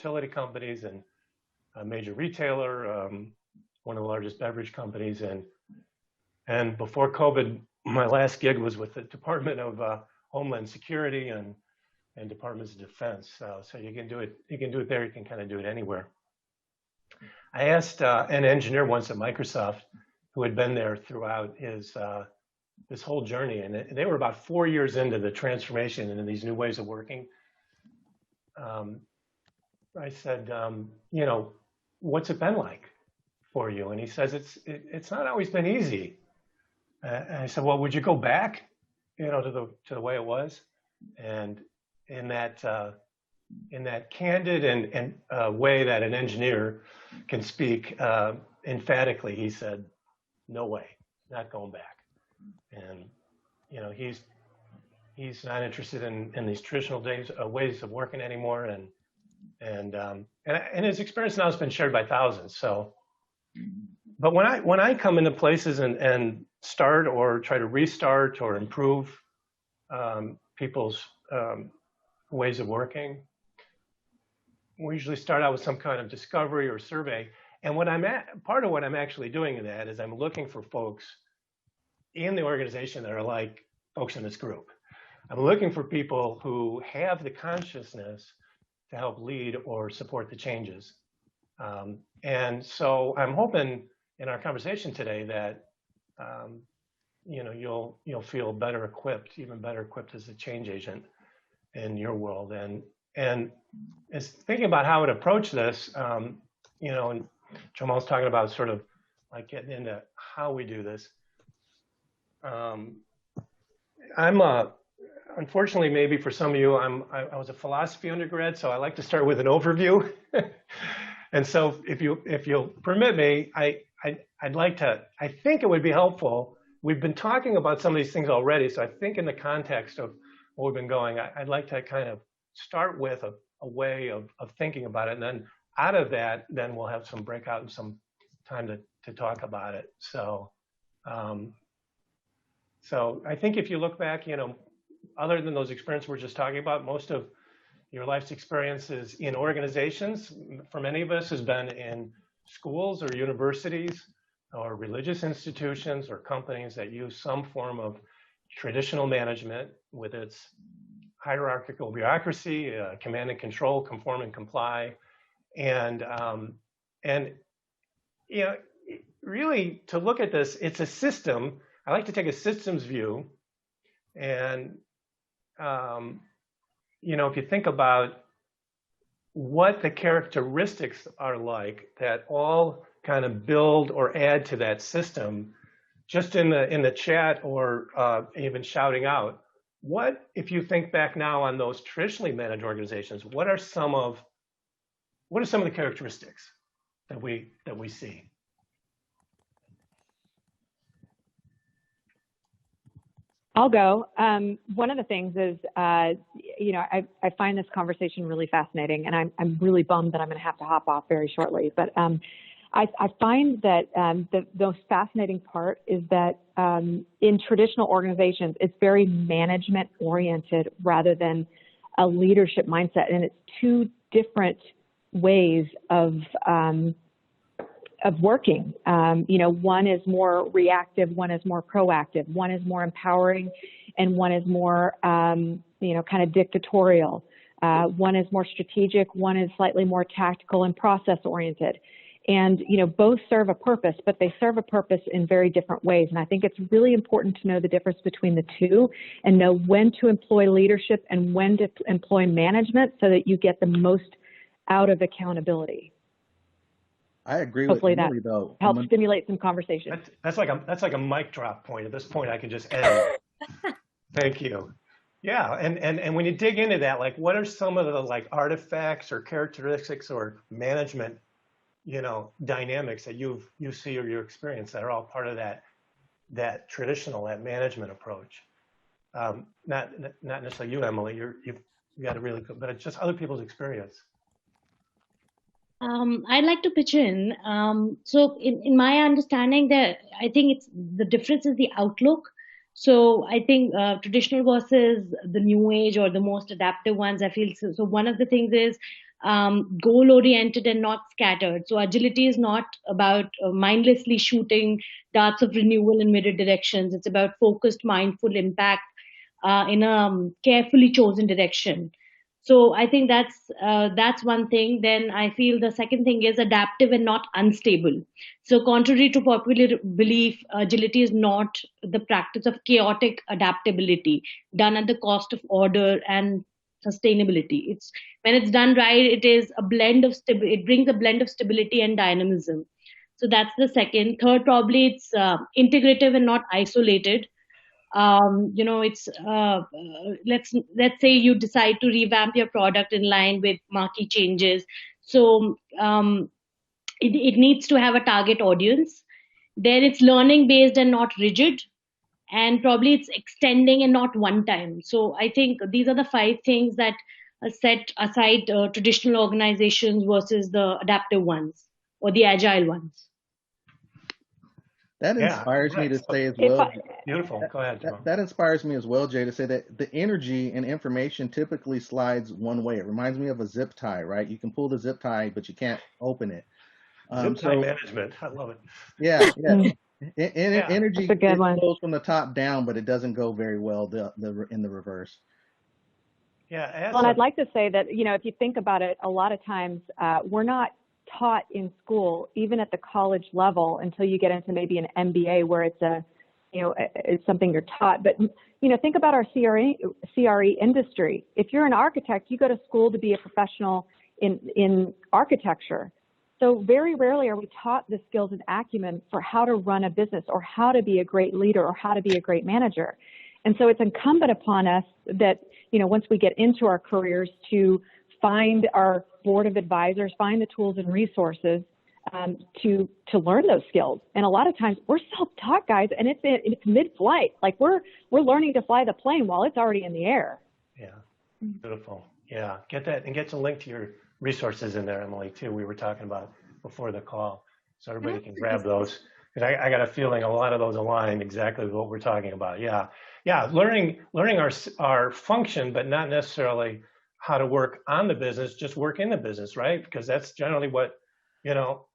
utility companies and a major retailer, one of the largest beverage companies. And before COVID, my last gig was with the Department of Homeland Security and Departments of Defense. So you can do it there, you can kind of do it anywhere. I asked an engineer once at Microsoft who had been there throughout his this whole journey, and they were about 4 years into the transformation into these new ways of working. I said, you know, what's it been like for you? And he says, it's not always been easy. And I said, well, would you go back, you know, to the way it was? And in that candid and way that an engineer can speak emphatically, he said, no way, not going back. And you know, he's not interested in these traditional ways of working anymore, and his experience now has been shared by thousands. So, but when I come into places and start or try to restart or improve people's ways of working, we usually start out with some kind of discovery or survey. And part of what I'm actually doing in that is I'm looking for folks in the organization that are like folks in this group. I'm looking for people who have the consciousness to help lead or support the changes. And so I'm hoping in our conversation today that you know, you'll feel better equipped, even better equipped as a change agent in your world. And as thinking about how to approach this, you know, and Jamal's talking about sort of like getting into how we do this. Unfortunately, maybe for some of you, I was a philosophy undergrad, so I like to start with an overview. And so if you'll permit me, I'd like to, I think it would be helpful. We've been talking about some of these things already, so I think in the context of what we've been going, I'd like to kind of start with a way of thinking about it, and then out of that, then we'll have some breakout and some time to talk about it. So, so I think if you look back, you know, other than those experiences we're just talking about, most of your life's experiences in organizations, for many of us, has been in schools or universities or religious institutions or companies that use some form of traditional management with its hierarchical bureaucracy, command and control, conform and comply. And you know, really to look at this, it's a system. I like to take a systems view. And, you know, if you think about what the characteristics are like that all kind of build or add to that system, just in the chat or even shouting out, what, if you think back now on those traditionally managed organizations, what are some of the characteristics that we see? I'll go. One of the things is, you know, I find this conversation really fascinating, and I'm really bummed that I'm going to have to hop off very shortly. But I find that the most fascinating part is that in traditional organizations, it's very management oriented rather than a leadership mindset, and it's two different ways of working. You know, one is more reactive, one is more proactive, one is more empowering, and one is more, you know, kind of dictatorial. One is more strategic, one is slightly more tactical and process oriented. And, you know, both serve a purpose, but they serve a purpose in very different ways. And I think it's really important to know the difference between the two and know when to employ leadership and when to employ management so that you get the most out of accountability. I agree. Hopefully with Emily, that though. helps stimulate some conversation. That's like a mic drop point. At this point, I can just end. Thank you. Yeah, and when you dig into that, like, what are some of the like artifacts or characteristics or management, you know, dynamics that you see or you experience that are all part of that traditional, that management approach? Not necessarily you, Emily. You've got a really good, but it's just other people's experience. I'd like to pitch in. So in my understanding, that I think the difference is the outlook. So I think traditional versus the new age or the most adaptive ones, I feel. So one of the things is goal-oriented and not scattered. So agility is not about mindlessly shooting darts of renewal in myriad directions. It's about focused, mindful impact in a carefully chosen direction. So I think that's one thing. Then I feel the second thing is adaptive and not unstable. So contrary to popular belief, agility is not the practice of chaotic adaptability done at the cost of order and sustainability. It's when it's done right, it is a blend of it brings a blend of stability and dynamism. So that's the second. Third, probably it's integrative and not isolated. It's let's say you decide to revamp your product in line with market changes. So it needs to have a target audience. Then it's learning based and not rigid, and probably it's extending and not one time. So I think these are the five things that set aside traditional organizations versus the adaptive ones or the agile ones. That Yeah, inspires me right. to say as If well. I, Beautiful. Go ahead, Jerome. That inspires me as well, Jay, to say that the energy and information typically slides one way. It reminds me of a zip tie, right? You can pull the zip tie, but you can't open it. Zip tie So management. I love it. yeah, yeah. Yeah. Energy that's a good it one. flows from the top down, but it doesn't go very well in the reverse. Yeah. Well, and I'd like to say that, if you think about it, a lot of times we're not taught in school, even at the college level, until you get into maybe an MBA where it's something you're taught. But, think about our CRE industry. If you're an architect, you go to school to be a professional in architecture. So very rarely are we taught the skills and acumen for how to run a business or how to be a great leader or how to be a great manager. And so it's incumbent upon us that, once we get into our careers, to find our board of advisors, find the tools and resources to learn those skills. And a lot of times we're self-taught, guys, and it's mid-flight. Like we're learning to fly the plane while it's already in the air. Yeah. Beautiful. Yeah. Get that and get to link to your resources in there, Emily, too. We were talking about before the call, so everybody can grab those. Because I got a feeling a lot of those align exactly with what we're talking about. Yeah. Yeah. Learning our function, but not necessarily how to work on the business, just work in the business, right? Because that's generally what,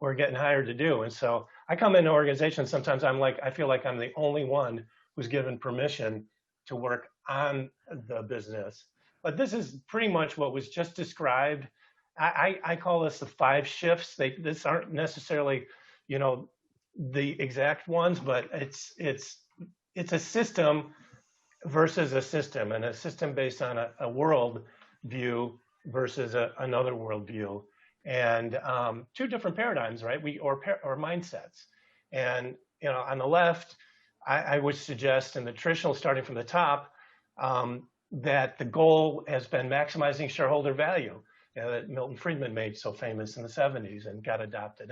we're getting hired to do. And so I come into organizations, sometimes I feel like I'm the only one who's given permission to work on the business. But this is pretty much what was just described. I call this the 5 shifts. This aren't necessarily, the exact ones, but it's a system versus a system, and a system based on a world view versus another world view, and 2 different paradigms, right? Or mindsets. And on the left, I would suggest in the traditional, starting from the top, that the goal has been maximizing shareholder value, that Milton Friedman made so famous in the 70s and got adopted.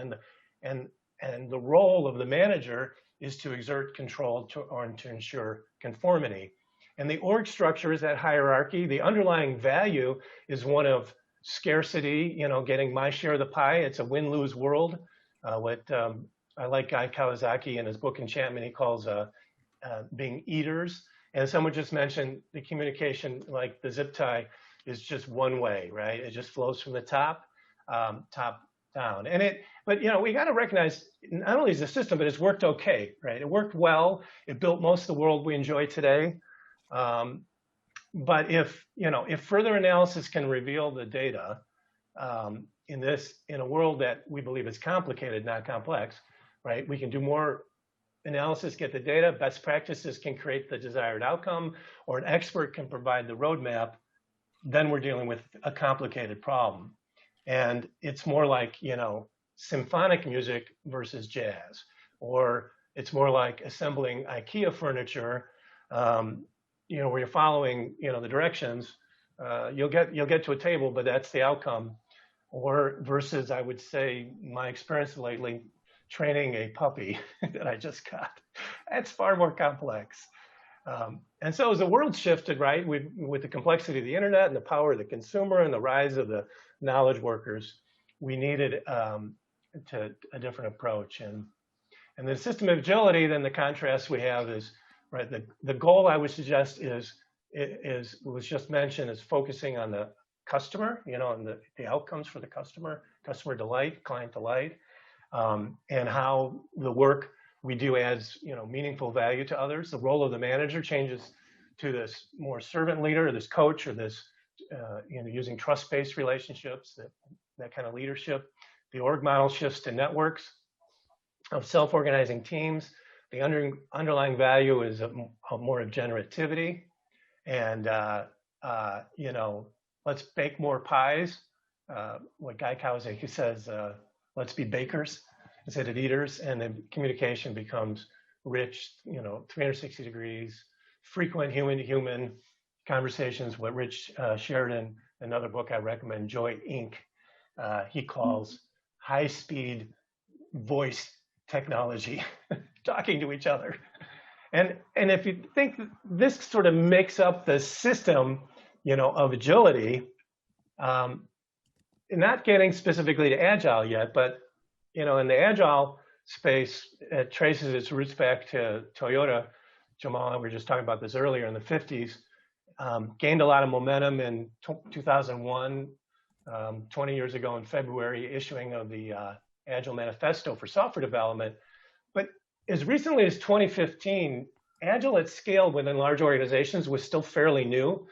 And the role of the manager is to exert control to ensure conformity. And the org structure is that hierarchy. The underlying value is one of scarcity, getting my share of the pie. It's a win-lose world. I like Guy Kawasaki in his book Enchantment, he calls being eaters. And someone just mentioned the communication, like the zip tie, is just one way, right? It just flows from the top down. But we got to recognize not only is the system, but it's worked okay, right? It worked well. It built most of the world we enjoy today. But if further analysis can reveal the data in a world that we believe is complicated, not complex, right? We can do more analysis, get the data, best practices can create the desired outcome, or an expert can provide the roadmap, then we're dealing with a complicated problem. And it's more like, symphonic music versus jazz, or it's more like assembling IKEA furniture, where you're following, the directions, you'll get to a table, but that's the outcome. Or versus, I would say, my experience lately, training a puppy that I just got. That's far more complex. And so as the world shifted, right, with the complexity of the internet and the power of the consumer and the rise of the knowledge workers, we needed a different approach. And the system of agility, then the contrast we have is, right, the goal I would suggest was just mentioned, is focusing on the customer, and the outcomes for the customer delight, client delight, and how the work we do adds, meaningful value to others. The role of the manager changes to this more servant leader, or this coach, or this, using trust-based relationships, that kind of leadership. The org model shifts to networks of self-organizing teams. The underlying value is more of generativity, and let's bake more pies. What Guy Kawasaki says, let's be bakers instead of eaters, and then communication becomes rich, 360 degrees, frequent human-to-human conversations. What Rich Sheridan, another book I recommend, Joy Inc., he calls high-speed voice technology, talking to each other. And if you think this sort of makes up the system, of agility, not getting specifically to Agile yet, but, in the Agile space, it traces its roots back to Toyota. Jamal and we were just talking about this earlier, in the 50s, gained a lot of momentum in 2001, 20 years ago in February, issuing of the Agile Manifesto for software development. But as recently as 2015, Agile at scale within large organizations was still fairly new.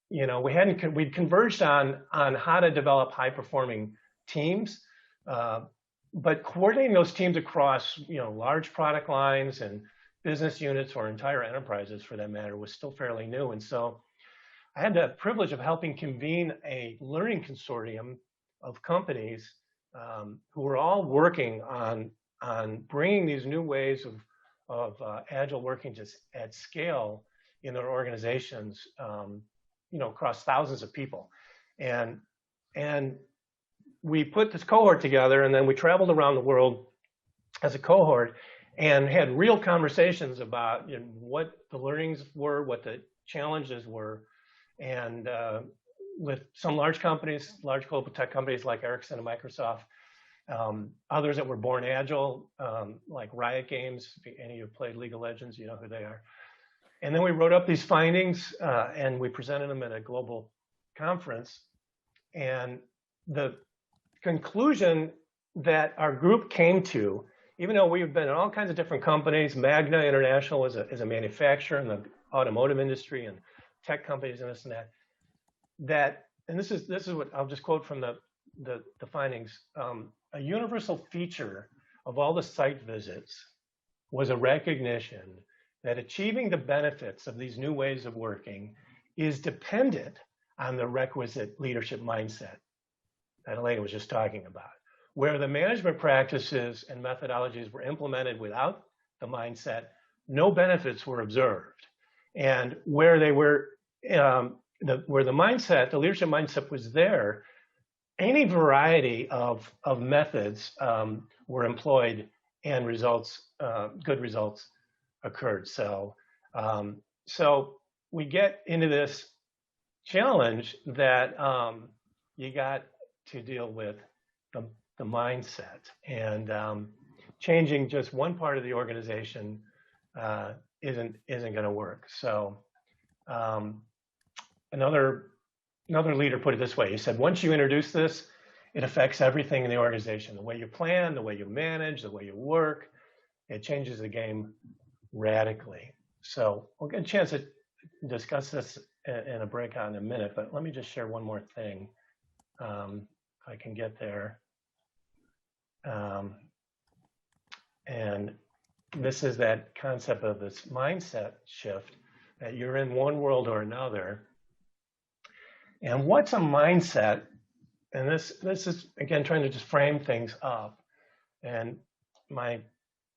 We'd converged on how to develop high-performing teams, but coordinating those teams across, large product lines and business units, or entire enterprises for that matter, was still fairly new. And so I had the privilege of helping convene a learning consortium of companies who were all working on bringing these new ways of Agile working just at scale in their organizations, across thousands of people. And we put this cohort together, and then we traveled around the world as a cohort and had real conversations about what the learnings were, what the challenges were, and with some large companies, large global tech companies like Ericsson and Microsoft, others that were born Agile, like Riot Games. If any of you have played League of Legends, you know who they are. And then we wrote up these findings, and we presented them at a global conference. And the conclusion that our group came to, even though we've been in all kinds of different companies, Magna International is a manufacturer in the automotive industry, and tech companies and this and that, and this is what I'll just quote from the findings. A universal feature of all the site visits was a recognition that achieving the benefits of these new ways of working is dependent on the requisite leadership mindset that Elena was just talking about. Where the management practices and methodologies were implemented without the mindset, no benefits were observed. And where they were, where the leadership mindset was there, any variety of methods were employed, and good results occurred. So we get into this challenge that you got to deal with the mindset, and changing just one part of the organization isn't going to work. So another leader put it this way. He said, once you introduce this, it affects everything in the organization. The way you plan, the way you manage, the way you work, it changes the game radically. So we'll get a chance to discuss this in a breakout in a minute, but let me just share one more thing, if I can get there. And this is that concept of this mindset shift, that you're in one world or another. And what's a mindset? And this is, again, trying to just frame things up. And my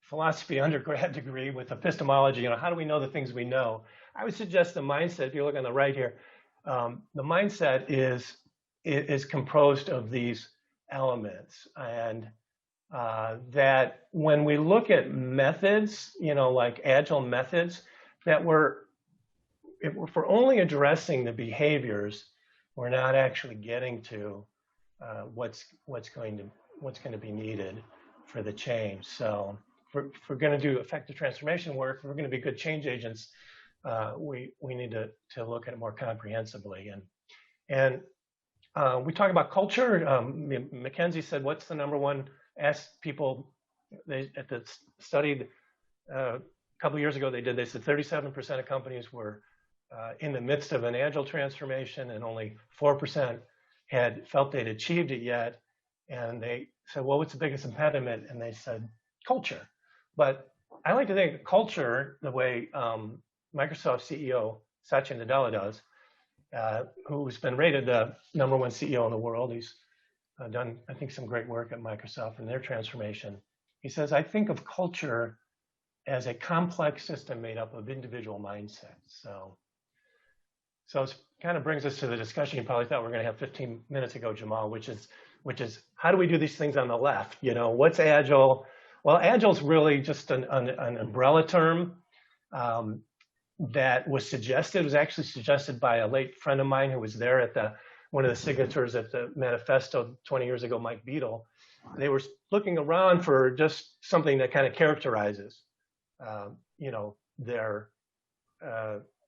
philosophy undergrad degree with epistemology, how do we know the things we know? I would suggest the mindset, if you look on the right here, the mindset is composed of these elements. And that when we look at methods, like Agile methods, that if we're only addressing the behaviors, we're not actually getting to what's going to be needed for the change. So if we're going to do effective transformation work, if we're going to be good change agents, we need to look at it more comprehensively. And we talk about culture. Mackenzie said, what's the number one? Asked people, at the study a couple of years ago, they said 37% of companies were in the midst of an agile transformation, and only 4% had felt they'd achieved it yet. And they said, well, what's the biggest impediment? And they said, culture. But I like to think of culture the way Microsoft CEO Satya Nadella does, who's been rated the number one CEO in the world. He's done, I think, some great work at Microsoft in their transformation. He says, I think of culture as a complex system made up of individual mindsets. So it kind of brings us to the discussion you probably thought we were going to have 15 minutes ago, Jamal, which is how do we do these things on the left? You know, what's Agile? Well, Agile is really just an umbrella term that was suggested. It was actually suggested by a late friend of mine who was there at one of the signatures at the manifesto 20 years ago, Mike Beadle. They were looking around for just something that kind of characterizes, their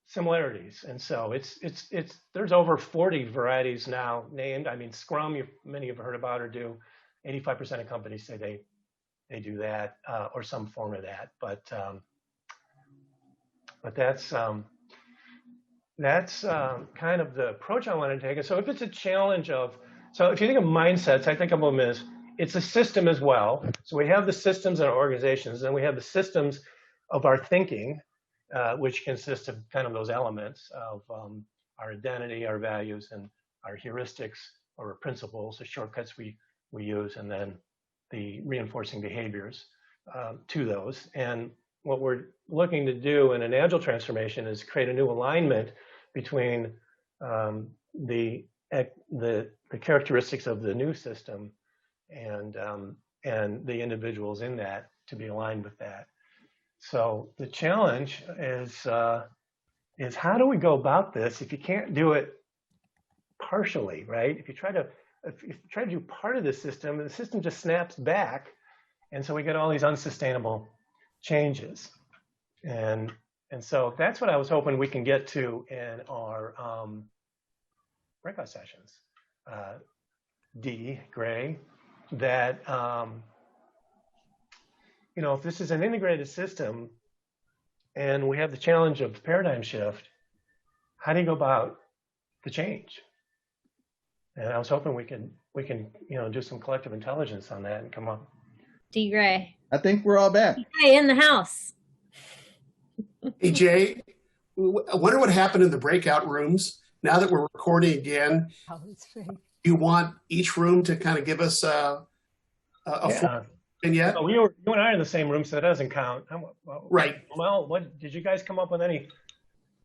similarities. And so there's over 40 varieties now named. I mean, Scrum, many have heard about or do. 85% of companies say they do that or some form of that. But that's kind of the approach I want to take. So if it's a challenge so if you think of mindsets, I think of them as it's a system as well. So we have the systems in our organizations, and we have the systems of our thinking, which consists of kind of those elements of our identity, our values, and our heuristics or principles, the shortcuts we use, and then the reinforcing behaviors to those. And what we're looking to do in an Agile transformation is create a new alignment between the characteristics of the new system and the individuals in that to be aligned with that. So the challenge is how do we go about this if you can't do it partially, right? If you try to do part of the system just snaps back, and so we get all these unsustainable changes. And so that's what I was hoping we can get to in our breakout sessions. Gray, that if this is an integrated system and we have the challenge of the paradigm shift, how do you go about the change? And I was hoping we can do some collective intelligence on that and come up. D. Gray. I think we're all back. Hey, in the house. Hey, Jay, I wonder what happened in the breakout rooms. Now that we're recording again, you want each room to kind of give us a full vignette? Well, you and I are in the same room, so that doesn't count. Right. Well, what did you guys come up with any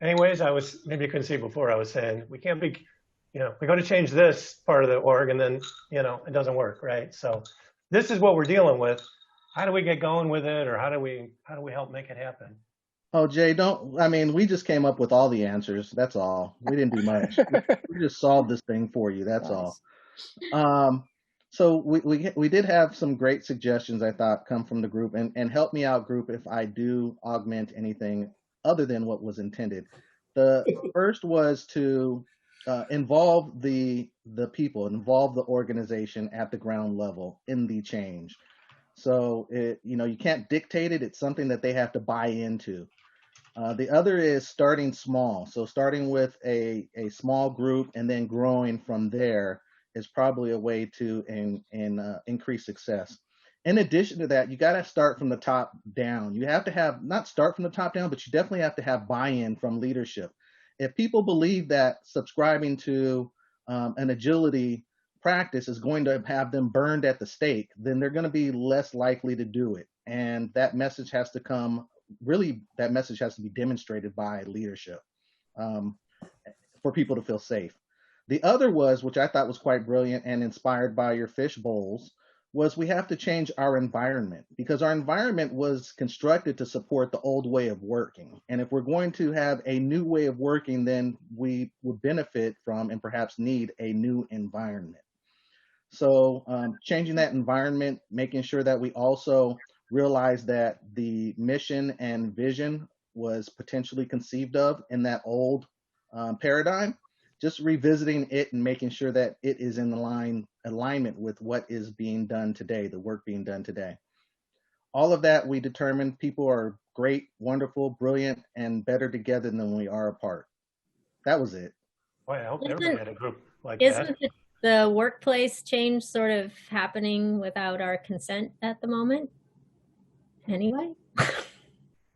ways? Maybe you couldn't see before. I was saying we can't be, we go to change this part of the org and then, it doesn't work, right? So this is what we're dealing with. How do we get going with it, or how do we help make it happen? Oh, Jay, we just came up with all the answers. That's all. We didn't do much. We just solved this thing for you. That's all. So we did have some great suggestions, I thought, come from the group, and help me out, group, if I do augment anything other than what was intended. The first was to involve the people, involve the organization at the ground level in the change. So you can't dictate it. It's something that they have to buy into. The other is starting small. So starting with a small group and then growing from there is probably a way to increase success. In addition to that, you got to start from the top down. You have to not start from the top down, but you definitely have to have buy-in from leadership. If people believe that subscribing to an agility practice is going to have them burned at the stake, then they're going to be less likely to do it. And that message has to be demonstrated by leadership for people to feel safe. The other was, which I thought was quite brilliant and inspired by your fish bowls, was we have to change our environment, because our environment was constructed to support the old way of working. And if we're going to have a new way of working, then we would benefit from and perhaps need a new environment. So changing that environment, making sure that we also realize that the mission and vision was potentially conceived of in that old paradigm, just revisiting it and making sure that it is in alignment with what is being done today, the work being done today. All of that, we determined people are great, wonderful, brilliant, and better together than we are apart. That was it. Boy, I hope everybody had a group like Isn't that. the workplace change sort of happening without our consent at the moment? Anyway.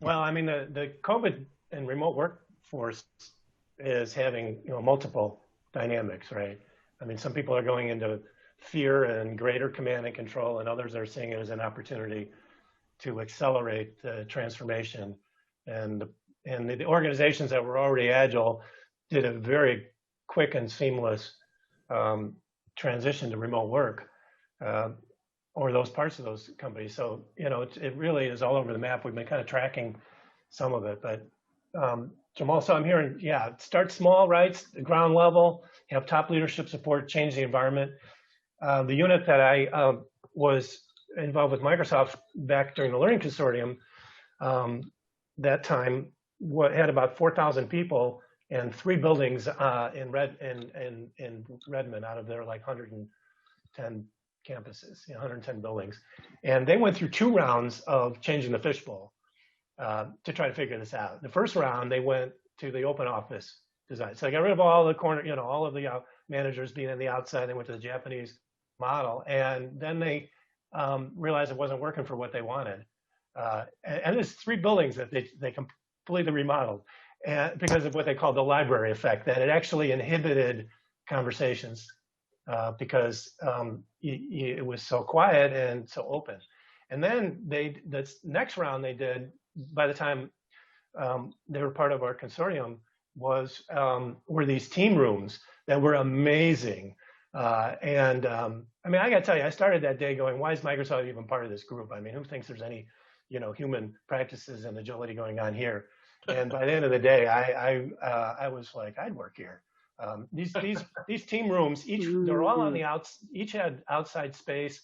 Well, I mean, the COVID and remote workforce is having, multiple dynamics, right? I mean, some people are going into fear and greater command and control, and others are seeing it as an opportunity to accelerate the transformation. And the organizations that were already agile did a very quick and seamless transition to remote work, or those parts of those companies. So, it really is all over the map. We've been kind of tracking some of it, but Jamal, so I'm hearing, start small, right? The ground level, have top leadership support, change the environment. The unit that I was involved with Microsoft back during the Learning Consortium, that time had about 4,000 people and 3 buildings in Redmond out of their like 110 campuses, 110 buildings. And they went through 2 rounds of changing the fishbowl to try to figure this out. The first round, they went to the open office design. So they got rid of all the corner, all of the managers being on the outside. They went to the Japanese model. And then they realized it wasn't working for what they wanted. And there's 3 buildings that they completely remodeled because of what they call the library effect, that it actually inhibited conversations because it was so quiet and so open. And then the next round they did, by the time they were part of our consortium, were these team rooms that were amazing. I mean, I got to tell you, I started that day going, why is Microsoft even part of this group? I mean, who thinks there's any, human practices and agility going on here? And by the end of the day, I was like, I'd work here. These team rooms, they're all on the each had outside space.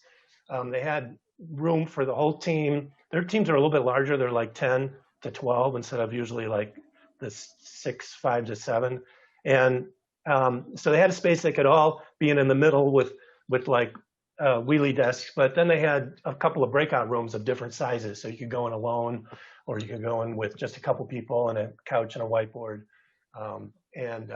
They had room for the whole team. Their teams are a little bit larger. They're like 10 to 12 instead of usually like the 6, 5 to 7. And so they had a space they could all be in the middle with like wheelie desks, but then they had a couple of breakout rooms of different sizes. So you could go in alone, or you could go in with just a couple people and a couch and a whiteboard. And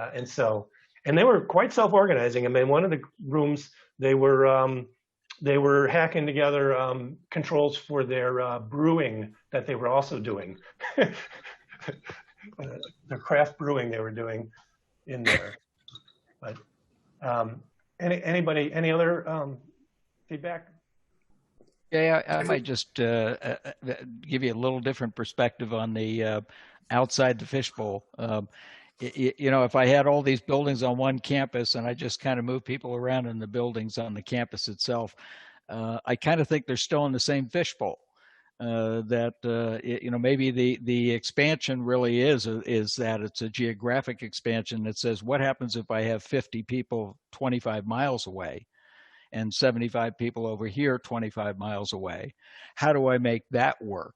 they were quite self-organizing. I mean, one of the rooms, they were hacking together controls for their brewing that they were also doing. The craft brewing they were doing in there. But any other feedback? Yeah, I might just give you a little different perspective on the outside the fishbowl. If I had all these buildings on one campus and I just kind of move people around in the buildings on the campus itself, I kind of think they're still in the same fishbowl. Maybe the expansion really is that it's a geographic expansion that says, what happens if I have 50 people 25 miles away and 75 people over here 25 miles away? How do I make that work?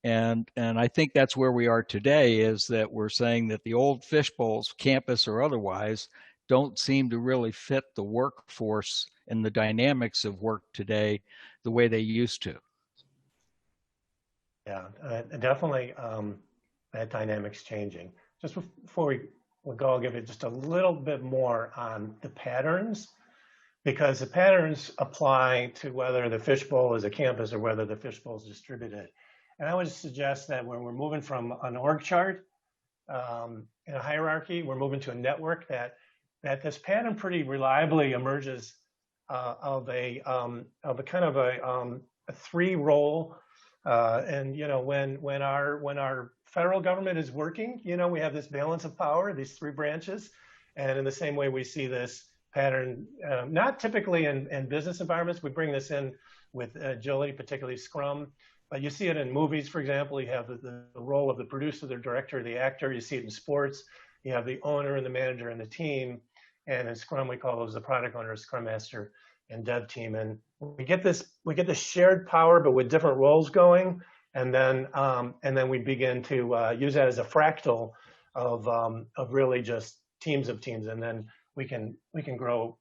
And I think that's where we are today, is that we're saying that the old fishbowls, campus or otherwise, don't seem to really fit the workforce and the dynamics of work today the way they used to. Yeah, definitely that dynamic's changing. Just before we go, I'll give you just a little bit more on the patterns, because the patterns apply to whether the fishbowl is a campus or whether the fishbowl is distributed. And I would suggest that when we're moving from an org chart in a hierarchy, we're moving to a network, that this pattern pretty reliably emerges of a kind of a 3-role. When our federal government is working, we have this balance of power, these 3 branches. And in the same way, we see this pattern, not typically in business environments. We bring this in with agility, particularly Scrum. But you see it in movies, for example. You have the role of the producer, the director, the actor. You see it in sports. You have the owner and the manager and the team. And in Scrum, we call those the product owner, Scrum Master, and Dev team. And we get this shared power, but with different roles going. And then we begin to use that as a fractal of really just teams of teams, and then we can grow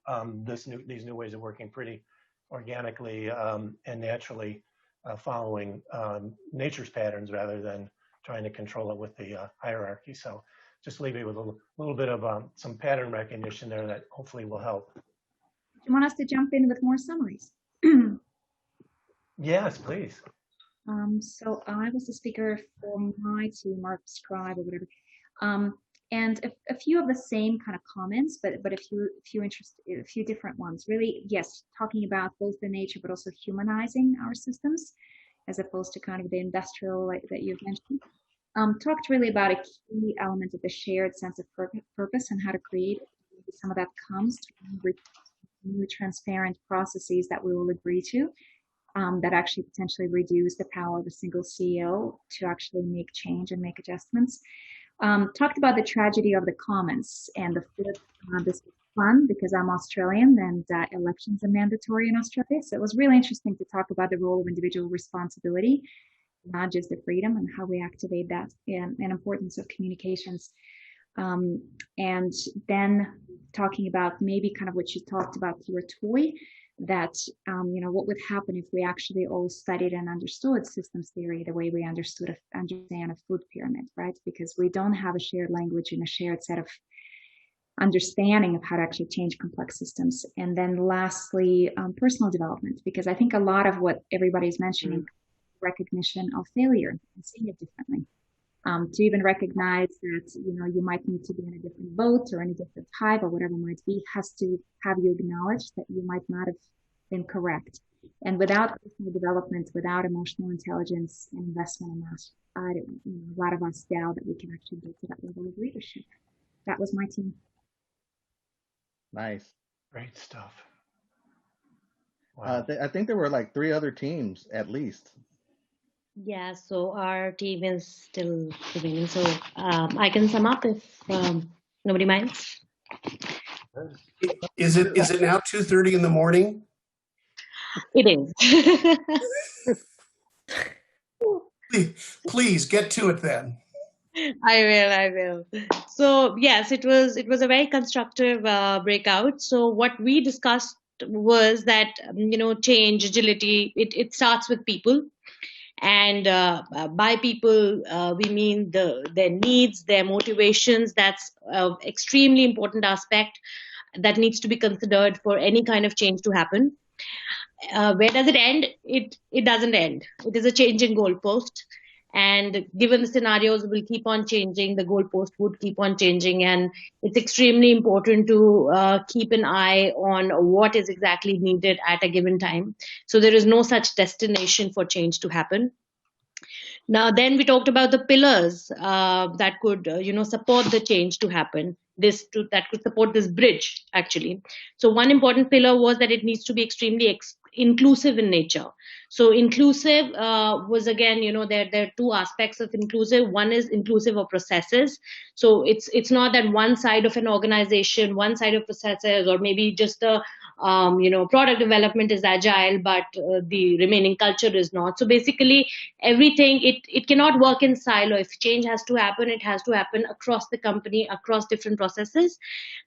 these new ways of working pretty organically and naturally, following nature's patterns rather than trying to control it with the hierarchy. So just leave you with a little bit of some pattern recognition there that hopefully will help. Do you want us to jump in with more summaries? Yes, please. So I was the speaker for my team, or scribe or whatever, and a few of the same kind of comments, but a few different ones. Really, yes, talking about both the nature, but also humanizing our systems, as opposed to kind of the industrial that you've mentioned. Talked really about a key element of the shared sense of purpose and how to create. Some of that comes through new transparent processes that we will agree to. That actually potentially reduce the power of a single CEO to actually make change and make adjustments. Talked about the tragedy of the commons and the this is fun because I'm Australian and elections are mandatory in Australia. So it was really interesting to talk about the role of individual responsibility, not just the freedom, and how we activate that and importance of communications. And then talking about maybe kind of what you talked about here, Toy, that, what would happen if we actually all studied and understood systems theory the way we understand a food pyramid, right? Because we don't have a shared language and a shared set of understanding of how to actually change complex systems. And then lastly, personal development, because I think a lot of what everybody's mentioning, recognition of failure and seeing it differently. To even recognize that, you might need to be in a different boat or in a different tribe or whatever it might be, has to have you acknowledge that you might not have been correct. And without personal development, without emotional intelligence and investment in that, a lot of us doubt that we can actually get to that level of leadership. That was my team. Nice. Great stuff. Wow. I think there were like 3 other teams at least. Yeah, so our team is still remaining. So I can sum up if nobody minds. Is it now 2:30 in the morning? It is. Please get to it then. I will. So yes, it was a very constructive breakout. So what we discussed was that change, agility, it starts with people. And by people, we mean their needs, their motivations. That's an extremely important aspect that needs to be considered for any kind of change to happen. Where does it end? It doesn't end. It is a changing goalpost. And given the scenarios will keep on changing, the goalpost would keep on changing. And it's extremely important to keep an eye on what is exactly needed at a given time. So there is no such destination for change to happen. Now, then we talked about the pillars that could, support the change to happen. That could support this bridge, actually. So one important pillar was that it needs to be extremely inclusive in nature. So inclusive was, again, there are 2 aspects of inclusive. One is inclusive of processes. So it's not that one side of an organization, one side of processes, or maybe just the product development is agile, but the remaining culture is not. So basically, everything, it cannot work in silo. If change has to happen, it has to happen across the company, across different processes.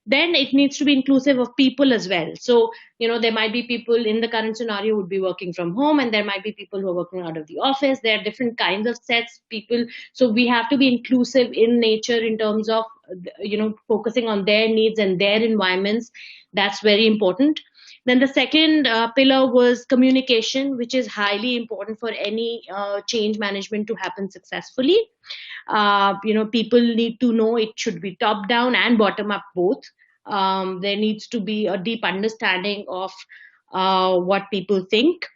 Then it needs to be inclusive of people as well. So, there might be people in the current scenario would be working from home, and there might be people who are working out of the office. There are different kinds of sets, people. So we have to be inclusive in nature in terms of, focusing on their needs and their environments. That's very important. Then the second pillar was communication, which is highly important for any change management to happen successfully. People need to know it should be top down and bottom up both. There needs to be a deep understanding of what people think.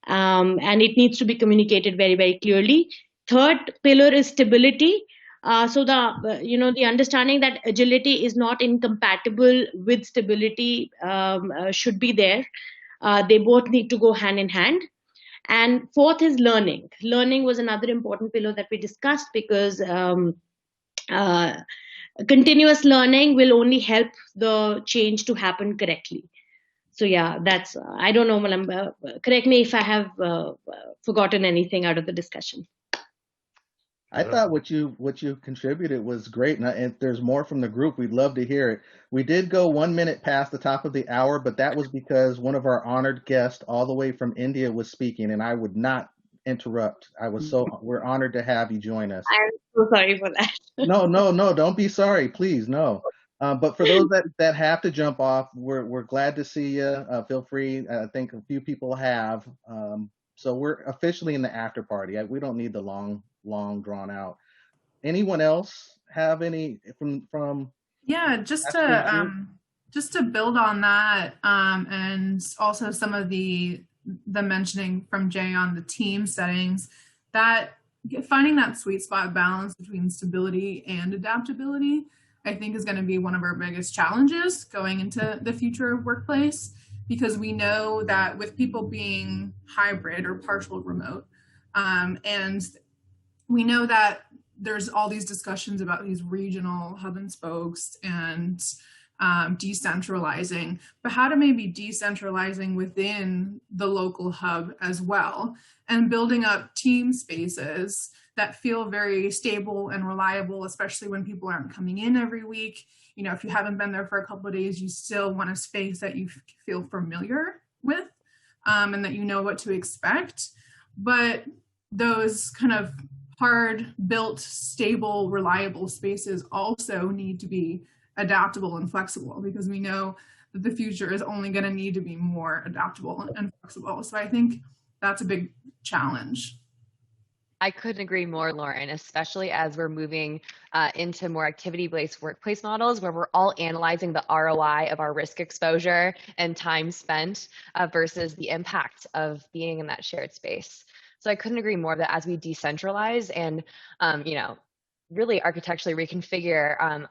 And it needs to be communicated very, very clearly. Third pillar is stability. So the understanding that agility is not incompatible with stability should be there. They both need to go hand in hand. And fourth is learning. Learning was another important pillar that we discussed, because continuous learning will only help the change to happen correctly. So yeah, that's, I don't know, correct me if I have forgotten anything out of the discussion. I thought what you contributed was great, and if there's more from the group, we'd love to hear it. We did go 1 minute past the top of the hour, but that was because one of our honored guests, all the way from India, was speaking, and I would not interrupt. We're honored to have you join us. I'm so sorry for that. No, don't be sorry, please, no. But for those that have to jump off, we're glad to see you. Feel free. I think a few people have. So we're officially in the after party. We don't need the long drawn out. Anyone else have any from? Yeah, just to build on that, and also some of the mentioning from Jay on the team settings, that finding that sweet spot balance between stability and adaptability, I think, is going to be one of our biggest challenges going into the future workplace, because we know that with people being hybrid or partial remote, and we know that there's all these discussions about these regional hub and spokes and decentralizing, but how to maybe decentralizing within the local hub as well, and building up team spaces that feel very stable and reliable, especially when people aren't coming in every week. You know, if you haven't been there for a couple of days, you still want a space that you feel familiar with, and that you know what to expect. But those kind of hard built, stable, reliable spaces also need to be adaptable and flexible, because we know that the future is only going to need to be more adaptable and flexible. So I think that's a big challenge. I couldn't agree more, Lauren, especially as we're moving into more activity-based workplace models where we're all analyzing the ROI of our risk exposure and time spent versus the impact of being in that shared space. So I couldn't agree more that as we decentralize and, really architecturally reconfigure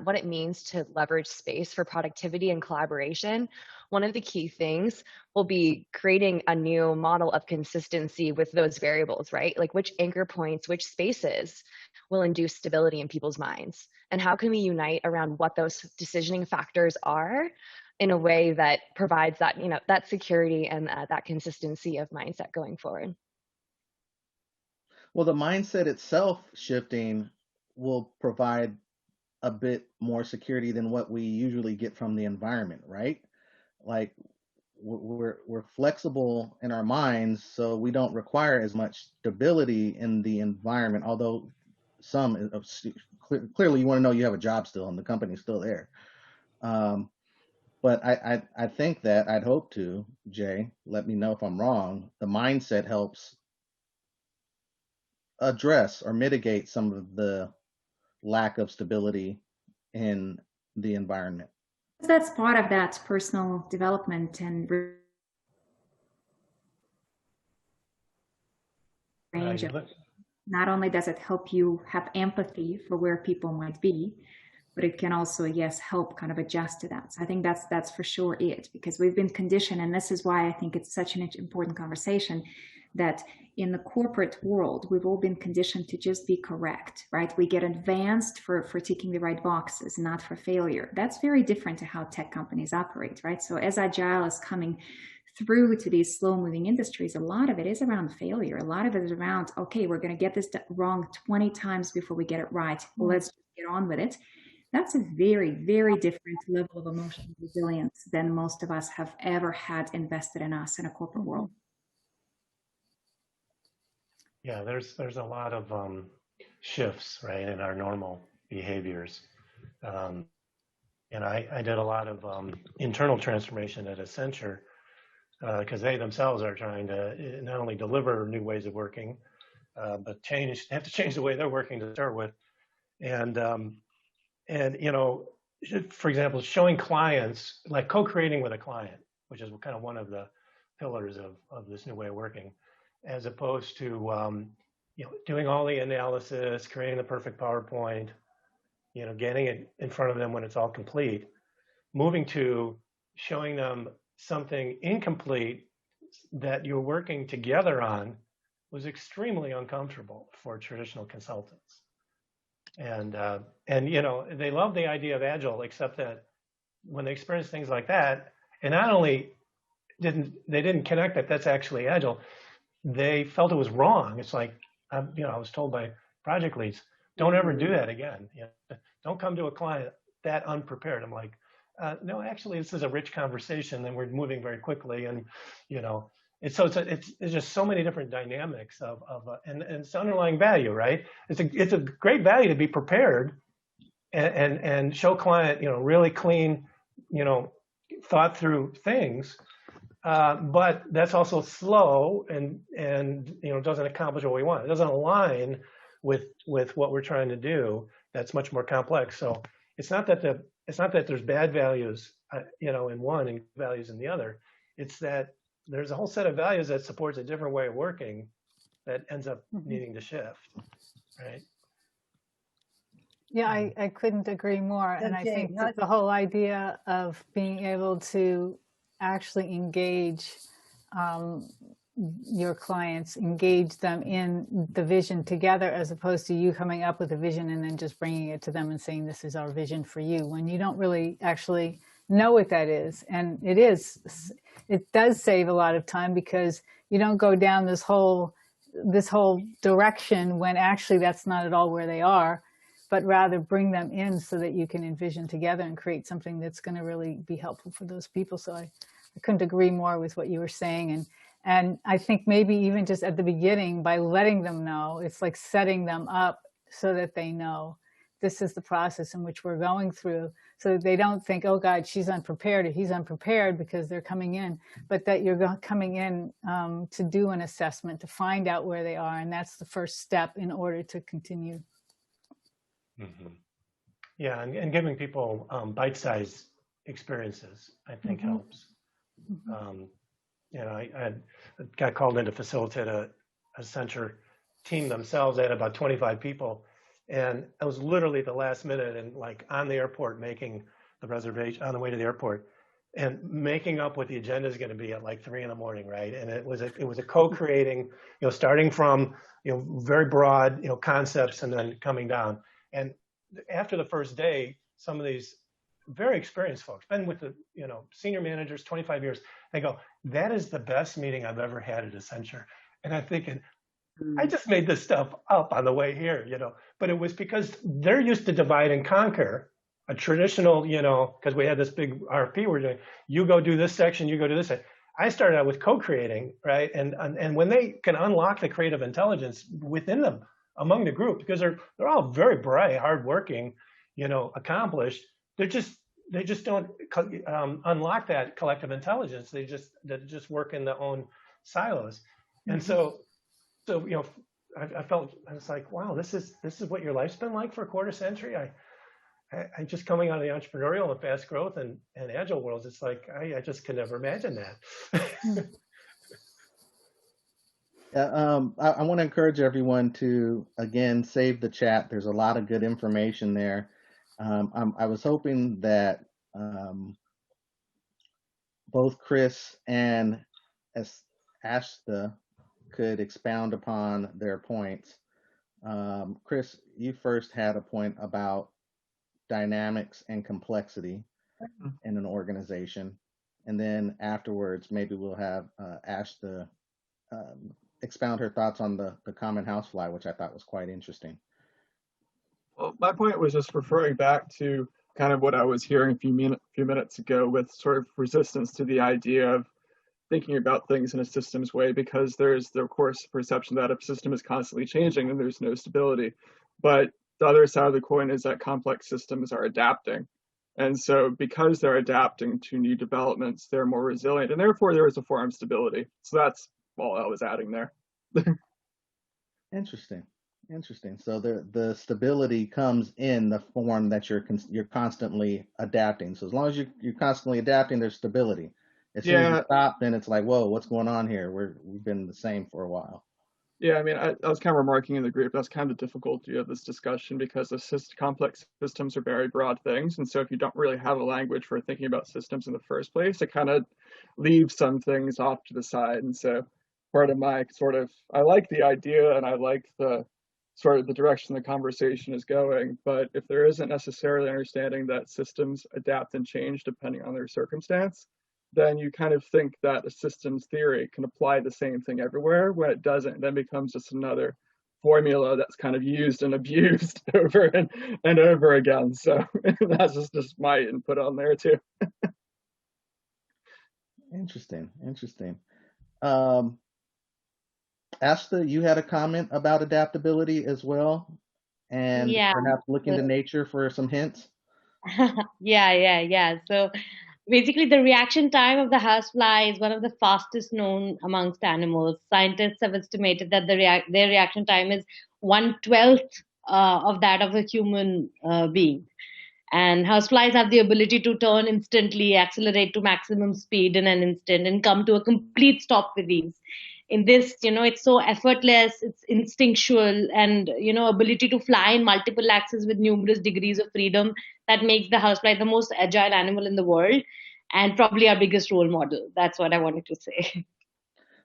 what it means to leverage space for productivity and collaboration, one of the key things will be creating a new model of consistency with those variables, right? Like which anchor points, which spaces will induce stability in people's minds, and how can we unite around what those decisioning factors are in a way that provides that, that security and that consistency of mindset going forward. Well, the mindset itself shifting will provide a bit more security than what we usually get from the environment, right? Like we're flexible in our minds, so we don't require as much stability in the environment. Although clearly you want to know you have a job still and the company's still there. But I think that I'd hope to, Jay, let me know if I'm wrong. The mindset helps address or mitigate some of the lack of stability in the environment. That's part of that personal development and range of, not only does it help you have empathy for where people might be, but it can also, yes, help kind of adjust to that. So I think that's for sure it, because we've been conditioned, and this is why I think it's such an important conversation, that in the corporate world, we've all been conditioned to just be correct, right? We get advanced for ticking the right boxes, not for failure. That's very different to how tech companies operate, right? So as Agile is coming through to these slow moving industries, a lot of it is around failure. A lot of it is around, okay, we're going to get this wrong 20 times before we get it right. Well, let's just get on with it. That's a very, very different level of emotional resilience than most of us have ever had invested in us in a corporate world. Yeah, there's a lot of shifts, right, in our normal behaviors. And I did a lot of internal transformation at Accenture because they themselves are trying to not only deliver new ways of working, but they have to change the way they're working to start with. And for example, showing clients, like co-creating with a client, which is kind of one of the pillars of this new way of working, as opposed to doing all the analysis, creating the perfect PowerPoint, getting it in front of them when it's all complete, moving to showing them something incomplete that you're working together on was extremely uncomfortable for traditional consultants. And they love the idea of Agile, except that when they experience things like that, and not only didn't connect that that's actually Agile, they felt it was wrong. It's like, I was told by project leads, don't ever do that again. Don't come to a client that unprepared. I'm like, no, actually, this is a rich conversation, and we're moving very quickly, and it's just so many different dynamics and it's underlying value, right? It's a great value to be prepared and show client, really clean, thought through things. But that's also slow and doesn't accomplish what we want. It doesn't align with what we're trying to do. That's much more complex. So it's not that there's bad values, in one and values in the other. It's that there's a whole set of values that supports a different way of working that ends up needing to shift, right? Yeah, I couldn't agree more. And I think that the whole idea of being able to actually engage your clients, engage them in the vision together, as opposed to you coming up with a vision and then just bringing it to them and saying, this is our vision for you, when you don't really actually know what that is. And it does save a lot of time, because you don't go down this whole direction when actually that's not at all where they are, but rather bring them in so that you can envision together and create something that's going to really be helpful for those people. So I couldn't agree more with what you were saying. And I think maybe even just at the beginning, by letting them know, it's like setting them up so that they know this is the process in which we're going through, so that they don't think, oh God, she's unprepared or he's unprepared because they're coming in, but that you're coming in to do an assessment, to find out where they are. And that's the first step in order to continue. Mm-hmm. Yeah, and giving people bite-sized experiences, I think, helps. I got called in to facilitate a Accenture team themselves. They had about 25 people, and I was literally at the last minute and like on the airport making the reservation on the way to the airport and making up what the agenda is going to be at like 3 a.m, right? And it was a co-creating, starting from very broad concepts and then coming down. And after the first day, some of these very experienced folks, been with the senior managers 25 years, they go, that is the best meeting I've ever had at Accenture. And I'm thinking, I just made this stuff up on the way here, but it was because they're used to divide and conquer, a traditional, because we had this big RFP we're doing, you go do this section, you go do this section. I started out with co-creating, right? And when they can unlock the creative intelligence within them, among the group, because they're all very bright, hardworking, accomplished. They just don't unlock that collective intelligence. They just work in their own silos. And so I felt, I was like, wow, this is what your life's been like for a quarter century. I just coming out of the entrepreneurial and fast growth and agile worlds. It's like I just could never imagine that. I want to encourage everyone to, again, save the chat. There's a lot of good information there. I was hoping that both Chris and Ashta could expound upon their points. Chris, you first had a point about dynamics and complexity in an organization. And then afterwards, maybe we'll have Ashta expound her thoughts on the common housefly, which I thought was quite interesting. Well, my point was just referring back to kind of what I was hearing a few minutes ago, with sort of resistance to the idea of thinking about things in a systems way, because there's the, of course, perception that a system is constantly changing and there's no stability. But the other side of the coin is that complex systems are adapting. And so because they're adapting to new developments, they're more resilient, and therefore there is a form of stability. So that's all I was adding there. Interesting. So the stability comes in the form that you're constantly adapting. So as long as you're constantly adapting, there's stability. As soon as you stop, then it's like, whoa, what's going on here? We've been the same for a while. Yeah, I mean, I was kind of remarking in the group, that's kind of the difficulty of this discussion, because the complex systems are very broad things. And so if you don't really have a language for thinking about systems in the first place, it kind of leaves some things off to the side. And so part of my I like the idea and I like the sort of the direction the conversation is going, but if there isn't necessarily understanding that systems adapt and change depending on their circumstance, then you kind of think that a systems theory can apply the same thing everywhere, when it doesn't. Then becomes just another formula that's kind of used and abused over and over again. So that's just my input on there too. Interesting. Asta, you had a comment about adaptability as well, and Yeah. perhaps looking to nature for some hints. Yeah. So basically, the reaction time of the housefly is one of the fastest known amongst animals. Scientists have estimated that their reaction time is 1/12 of that of a human being. And houseflies have the ability to turn instantly, accelerate to maximum speed in an instant, and come to a complete stop with ease. In this, it's so effortless, it's instinctual, and, ability to fly in multiple axes with numerous degrees of freedom that makes the housefly the most agile animal in the world and probably our biggest role model. That's what I wanted to say.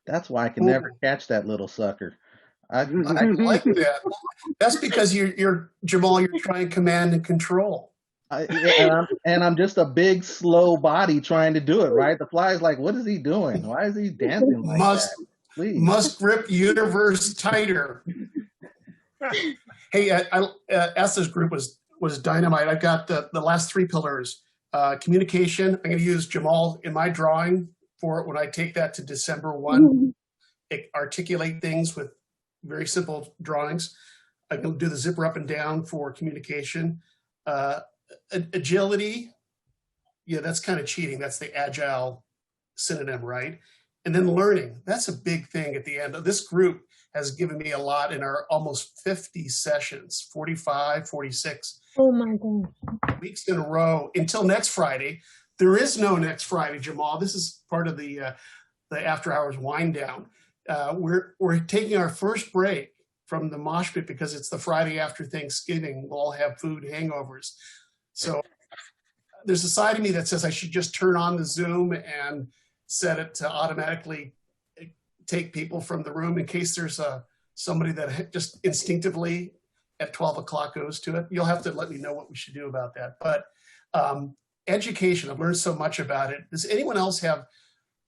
That's why I can never catch that little sucker. I like that. That's because you're Jamal, you're trying command and control. I'm just a big, slow body trying to do it, right? The fly's like, what is he doing? Why is he dancing like that? Please. Must grip universe tighter. Hey, Asta's group was dynamite. I've got the last 3 pillars. Communication, I'm going to use Jamal in my drawing for it when I take that to December 1. Articulate things with very simple drawings. I'm going to do the zipper up and down for communication. Agility, yeah, that's kind of cheating. That's the Agile synonym, right? And then learning, that's a big thing at the end. This group has given me a lot in our almost 50 sessions, 45, 46. Oh my God. Weeks in a row until next Friday. There is no next Friday, Jamal. This is part of the after hours wind down. We're taking our first break from the Mosh Pit because it's the Friday after Thanksgiving. We'll all have food hangovers. So there's a side of me that says I should just turn on the Zoom and set it to automatically take people from the room in case there's somebody that just instinctively at 12 o'clock goes to it. You'll have to let me know what we should do about that. But education, I've learned so much about it. Does anyone else have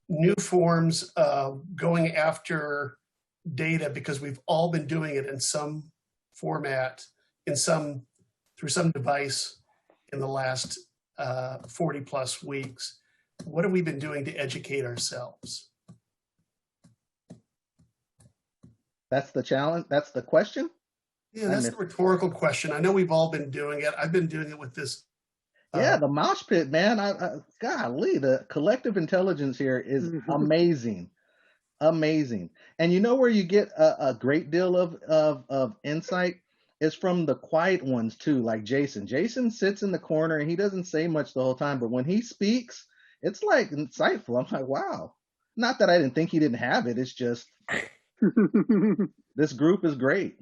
new forms of going after data, because we've all been doing it in some format, through some device in the last 40 plus weeks? What have we been doing to educate ourselves? That's the challenge. That's the question. Yeah, that's a rhetorical question. I know we've all been doing it. I've been doing it with this. Yeah, the Mosh Pit, man. Golly, the collective intelligence here is amazing. Amazing. And you know where you get a great deal of insight is from the quiet ones too, like Jason. Jason sits in the corner and he doesn't say much the whole time, but when he speaks, it's like insightful. I'm like, wow. Not that I didn't think he didn't have it. It's just this group is great.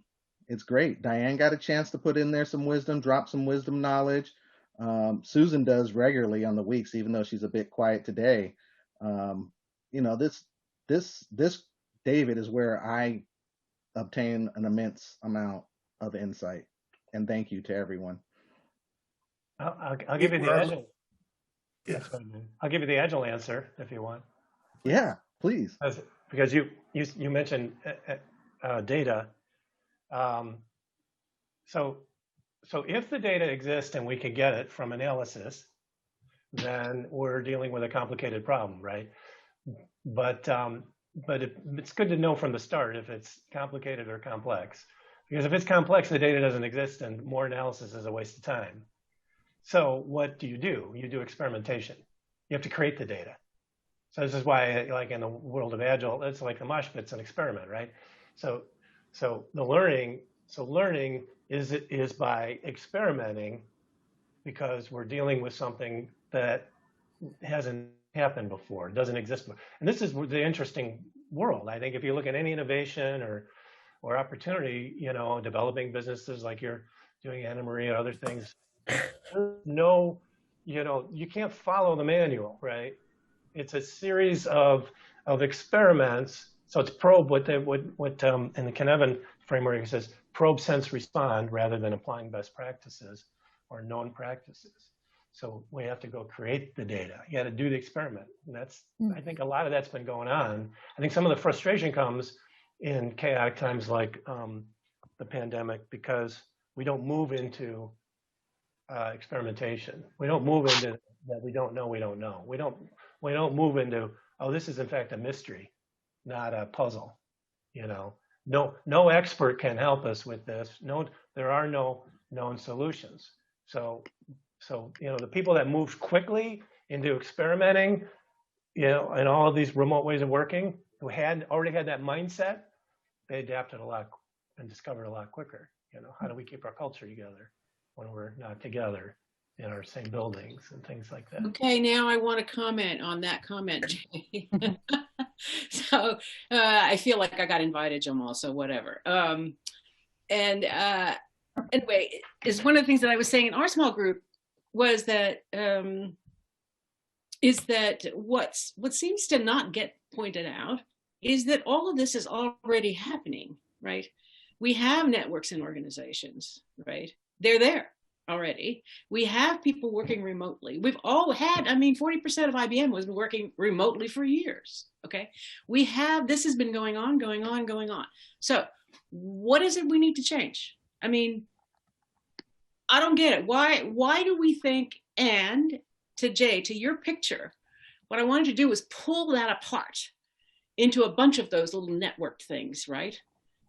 It's great. Diane got a chance to put in there some wisdom, drop some wisdom knowledge. Susan does regularly on the weeks, even though she's a bit quiet today. This David is where I obtain an immense amount of insight, and thank you to everyone. I'll give you the Agile. Yeah. I'll give you the Agile answer if you want. Yeah, please. Because you mentioned data. So if the data exists and we can get it from analysis, then we're dealing with a complicated problem, right? But it's good to know from the start if it's complicated or complex. Because if it's complex, the data doesn't exist and more analysis is a waste of time. So what do? You do experimentation. You have to create the data. So this is why, like in the world of Agile, it's like the Mosh Pit's an experiment, right? So learning is by experimenting, because we're dealing with something that hasn't happened before, doesn't exist before. And this is the interesting world. I think if you look at any innovation or opportunity, developing businesses like you're doing, Anna Marie, or other things, you can't follow the manual, right? It's a series of experiments. So it's probe, what in the Cynefin framework it says probe, sense, respond, rather than applying best practices or known practices. So we have to go create the data. You got to do the experiment. And I think a lot of that's been going on. I think some of the frustration comes in chaotic times like the pandemic because we don't move into experimentation. We don't move into that we don't know. We don't know. We don't move into, oh, this is in fact a mystery, not a puzzle. You know, no expert can help us with this. No, there are no known solutions. So you know, the people that moved quickly into experimenting, you know, and all of these remote ways of working, who already had that mindset, they adapted a lot and discovered a lot quicker. You know, how do we keep our culture together when we're not together in our same buildings and things like that? Okay, now I want to comment on that comment, Jay. So I feel like I got invited, Jamal, so whatever. Anyway, is one of the things that I was saying in our small group was that what seems to not get pointed out is that all of this is already happening, right? We have networks and organizations, right? They're there already. We have people working remotely. We've all had, 40% of IBM was working remotely for years, okay? This has been going on. So what is it we need to change? I mean, I don't get it. Why do we think, and to Jay, to your picture, what I wanted to do was pull that apart into a bunch of those little networked things, right?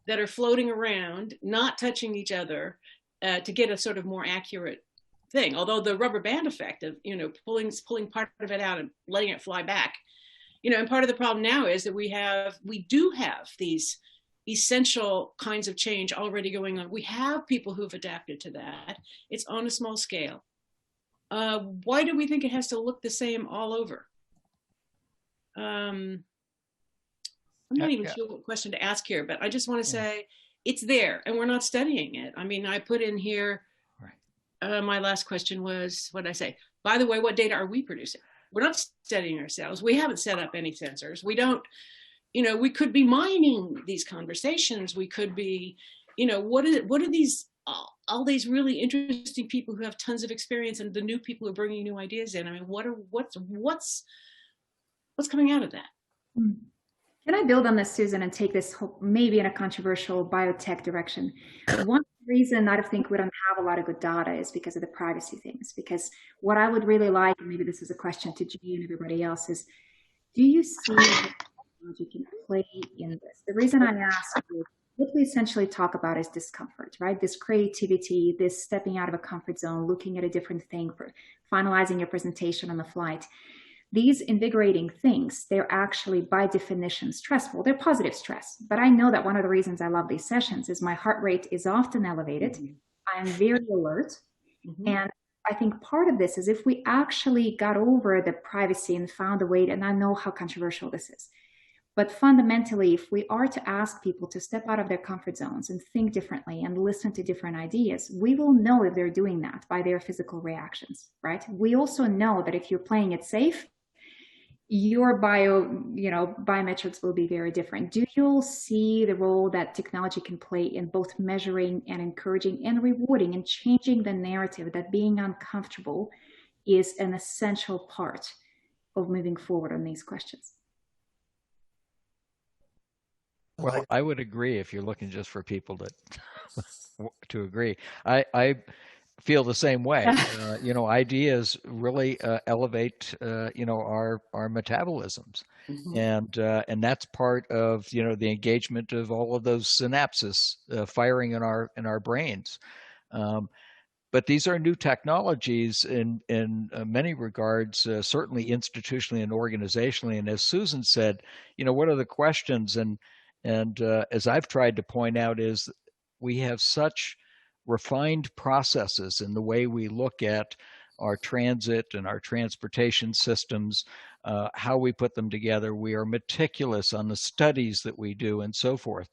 That are floating around, not touching each other, to get a sort of more accurate thing. Although the rubber band effect of, you know, pulling part of it out and letting it fly back, you know, and part of the problem now is that we do have these essential kinds of change already going on. We have people who've adapted to that. It's on a small scale. Why do we think it has to look the same all over? I'm not even sure what question to ask here, but I just want to say it's there and we're not studying it. I mean, I put in here, my last question was, what did I say? By the way, what data are we producing? We're not studying ourselves. We haven't set up any sensors. We don't, you know, we could be mining these conversations. We could be, you know, what are these, all these really interesting people who have tons of experience and the new people who are bringing new ideas in. I mean, what's coming out of that? Can I build on this, Susan, and take this maybe in a controversial biotech direction? One reason I think we don't have a lot of good data is because of the privacy things. Because what I would really like, and maybe this is a question to G and everybody else, is do you see how technology can play in this? The reason I ask is what we essentially talk about is discomfort, right? This creativity, this stepping out of a comfort zone, looking at a different thing, finalizing your presentation on the flight. These invigorating things, they're actually by definition stressful. They're positive stress. But I know that one of the reasons I love these sessions is my heart rate is often elevated. I'm very alert. And I think part of this is if we actually got over the privacy and found a way, and I know how controversial this is, but fundamentally, if we are to ask people to step out of their comfort zones and think differently and listen to different ideas, we will know if they're doing that by their physical reactions, right? We also know that if you're playing it safe, your biometrics will be very different. Do you see the role that technology can play in both measuring and encouraging and rewarding and changing the narrative that being uncomfortable is an essential part of moving forward on these questions? Well, I would agree if you're looking just for people to agree. I feel the same way. You know, ideas really elevate, you know, our metabolisms, and that's part of, you know, the engagement of all of those synapses firing in our brains. But these are new technologies in many regards, certainly institutionally and organizationally. And as Susan said, you know, what are the questions? And as I've tried to point out is we have such refined processes in the way we look at our transit and our transportation systems, how we put them together. We are meticulous on the studies that we do and so forth.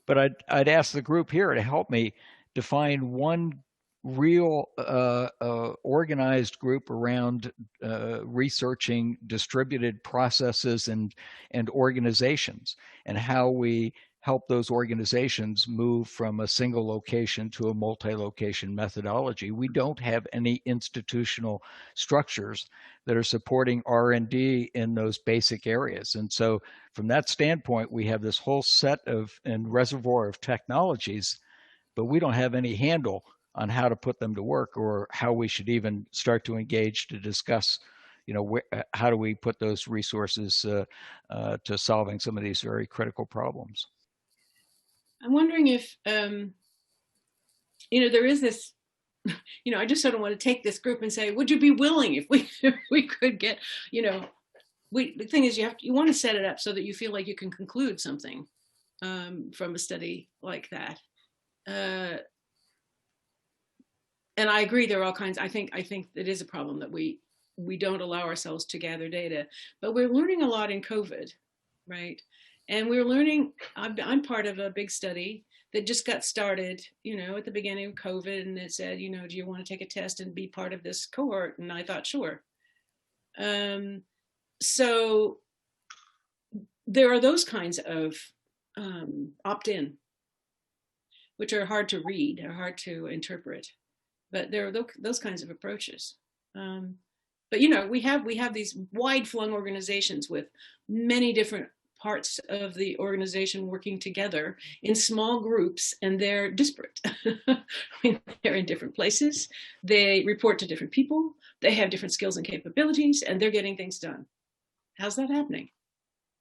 But I'd ask the group here to help me define one real organized group around researching distributed processes and organizations, and how we help those organizations move from a single location to a multi-location methodology. We don't have any institutional structures that are supporting R&D in those basic areas. And so from that standpoint, we have this whole set of and reservoir of technologies but we don't have any handle on how to put them to work or how we should even start to engage to discuss, how do we put those resources to solving some of these very critical problems. I'm wondering if, there is this, I just sort of want to take this group and say, would you be willing if we could get, the thing is you want to set it up so that you feel like you can conclude something from a study like that. And I agree, there are all kinds. I think it is a problem that we don't allow ourselves to gather data, but we're learning a lot in COVID, right? And we're learning. I'm part of a big study that just got started, at the beginning of COVID, and it said, do you want to take a test and be part of this cohort? And I thought, sure. So there are those kinds of opt-in, which are hard to read, are hard to interpret. But there are those kinds of approaches. But we have these wide-flung organizations with many different parts of the organization working together in small groups, and they're disparate. They're in different places. They report to different people. They have different skills and capabilities, and they're getting things done. How's that happening?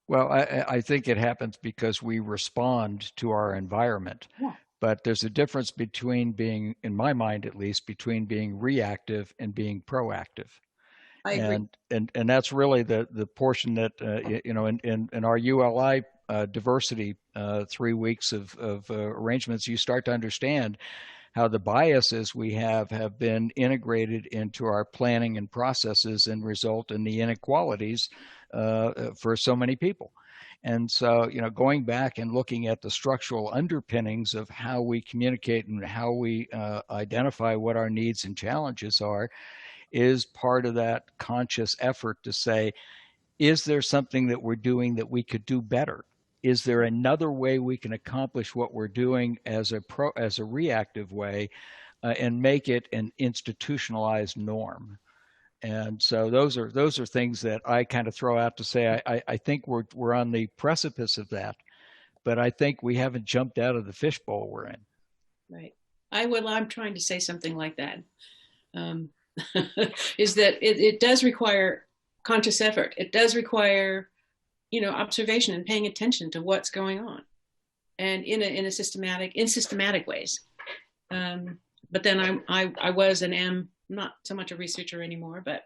Well, I think it happens because we respond to our environment. Yeah. But there's a difference between being, in my mind at least, between being reactive and being proactive. I agree. And that's really the portion that, in our ULI diversity 3 weeks of arrangements, you start to understand how the biases we have been integrated into our planning and processes and result in the inequalities for so many people. And so, going back and looking at the structural underpinnings of how we communicate and how we identify what our needs and challenges are is part of that conscious effort to say, is there something that we're doing that we could do better? Is there another way we can accomplish what we're doing as a reactive way and make it an institutionalized norm? And so those are things that I kind of throw out to say, I think we're on the precipice of that, but I think we haven't jumped out of the fishbowl we're in. Right. I'm trying to say something like that. Is that it does require conscious effort. It does require, observation and paying attention to what's going on, and in systematic ways. But then I was and am not so much a researcher anymore, but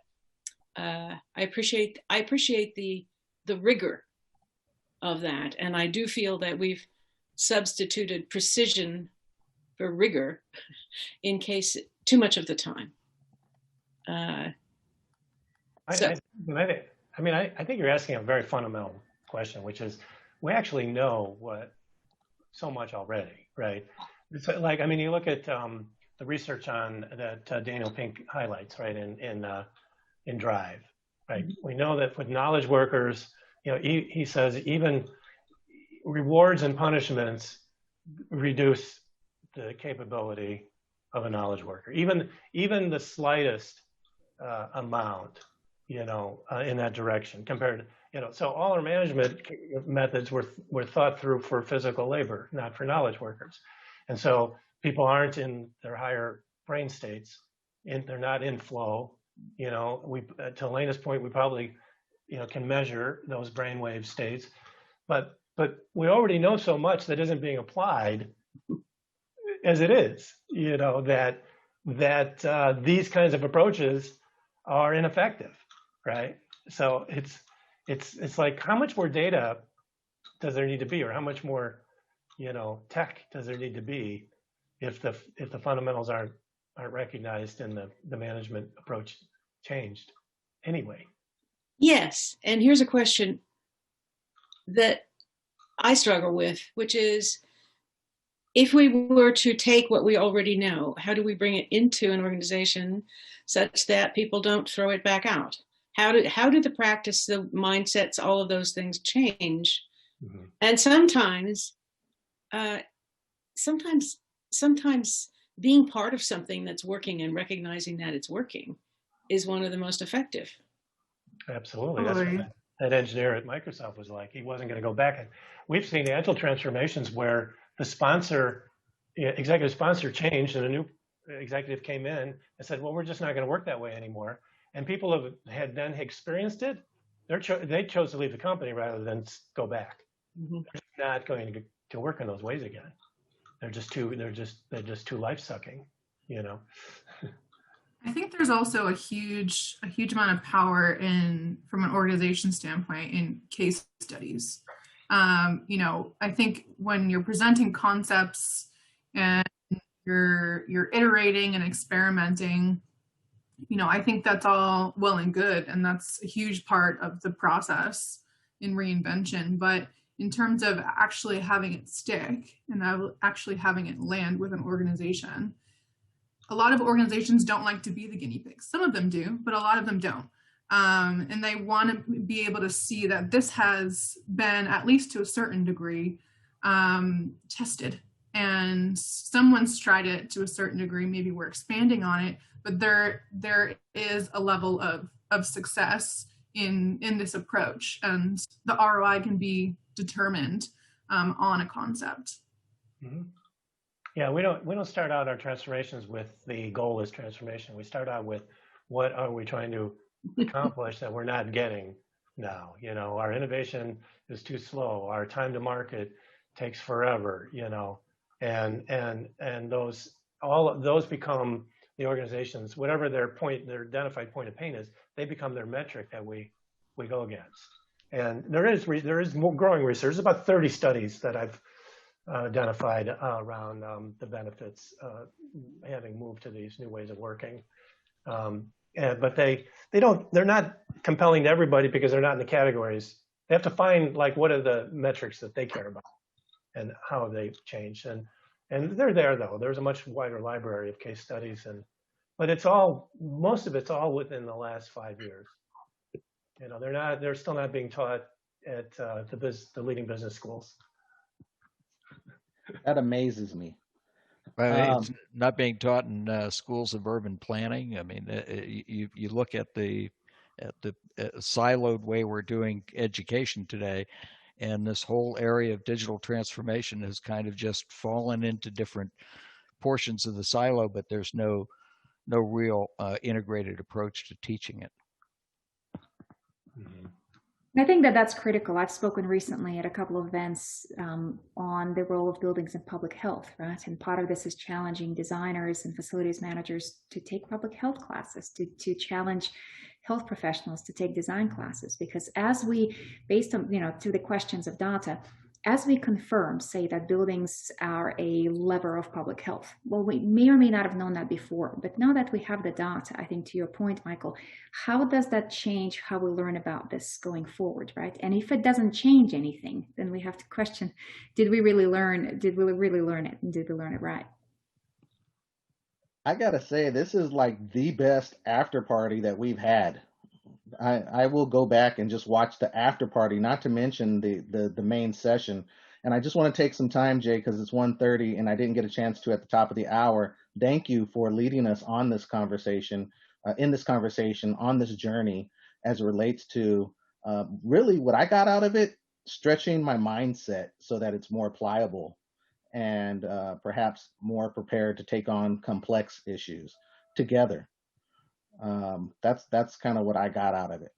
I appreciate the rigor of that, and I do feel that we've substituted precision for rigor in case too much of the time. I think you're asking a very fundamental question, which is we actually know so much already, right? It's like, you look at the research on that Daniel Pink highlights, right, in Drive, right? We know that with knowledge workers, he says even rewards and punishments reduce the capability of a knowledge worker, even the slightest amount, in that direction compared to, so all our management methods were thought through for physical labor, not for knowledge workers. And so people aren't in their higher brain states, they're not in flow. To Elena's point, we probably, can measure those brainwave states, but we already know so much that isn't being applied as it is, that these kinds of approaches are ineffective, right? So it's like, how much more data does there need to be, or how much more, tech does there need to be if the fundamentals aren't recognized and the management approach changed anyway? Yes, and here's a question that I struggle with, which is, if we were to take what we already know, how do we bring it into an organization such that people don't throw it back out? How do the practice, the mindsets, all of those things change? Mm-hmm. And sometimes being part of something that's working and recognizing that it's working is one of the most effective. Absolutely. That's what that engineer at Microsoft was like. He wasn't going to go back. And we've seen Agile transformations where the sponsor executive sponsor changed and a new executive came in and said, well, we're just not going to work that way anymore. And people had then experienced it. They chose to leave the company rather than go back. Mm-hmm. They're not going to work in those ways again. They're just too life sucking, you know. I think there's also a huge amount of power from an organization standpoint in case studies. You know, I think when you're presenting concepts and you're iterating and experimenting, you know, I think that's all well and good, and that's a huge part of the process in reinvention. But in terms of actually having it stick and actually having it land with an organization, a lot of organizations don't like to be the guinea pigs. Some of them do, but a lot of them don't. And they want to be able to see that this has been, at least to a certain degree, tested. And someone's tried it to a certain degree. Maybe we're expanding on it, but there is a level of success in this approach, and the ROI can be determined on a concept. Mm-hmm. Yeah, we don't start out our transformations with the goal is transformation. We start out with what are we trying to accomplish that we're not getting now. You know, our innovation is too slow. Our time to market takes forever. You know, and all of those become the organizations, whatever their identified point of pain is, they become their metric that we go against. And there is more growing research. There's about 30 studies that I've identified around the benefits having moved to these new ways of working. But they're not compelling to everybody because they're not in the categories. They have to find like what are the metrics that they care about and how they've changed. And they're there though. There's a much wider library of case studies, but most of it's all within the last 5 years. You know, they're still not being taught at the leading business schools. That amazes me. It's not being taught in schools of urban planning. I mean, you look at the siloed way we're doing education today, and this whole area of digital transformation has kind of just fallen into different portions of the silo, but there's no real integrated approach to teaching it. Mm-hmm. I think that's critical. I've spoken recently at a couple of events on the role of buildings in public health, right? And part of this is challenging designers and facilities managers to take public health classes, to challenge health professionals to take design classes, because as we, based on, you know, to the questions of data, as we confirm, say that buildings are a lever of public health, well, we may or may not have known that before, but now that we have the data, I think to your point, Michael, how does that change how we learn about this going forward, right? And if it doesn't change anything, then we have to question, did we really learn it? And did we learn it right? I gotta say, this is like the best after party that we've had. I will go back and just watch the after party, not to mention the main session. And I just want to take some time, Jay, because it's 1:30 and I didn't get a chance to at the top of the hour. Thank you for leading us on this conversation, on this journey as it relates to really what I got out of it, stretching my mindset so that it's more pliable and perhaps more prepared to take on complex issues together. That's kind of what I got out of it.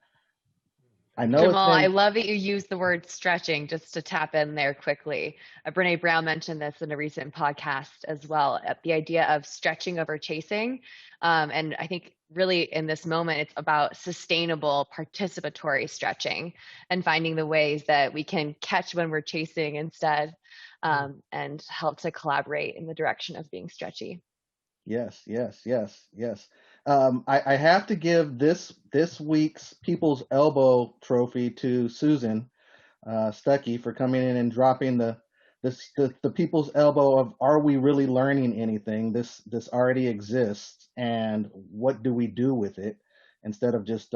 I know Jamal, I love that you used the word stretching, just to tap in there quickly. Brene Brown mentioned this in a recent podcast as well, the idea of stretching over chasing. And I think really in this moment, it's about sustainable participatory stretching and finding the ways that we can catch when we're chasing instead, and help to collaborate in the direction of being stretchy. Yes. I have to give this week's People's Elbow trophy to Susan Stuckey for coming in and dropping the People's Elbow of, are we really learning anything? This already exists, and what do we do with it, instead of just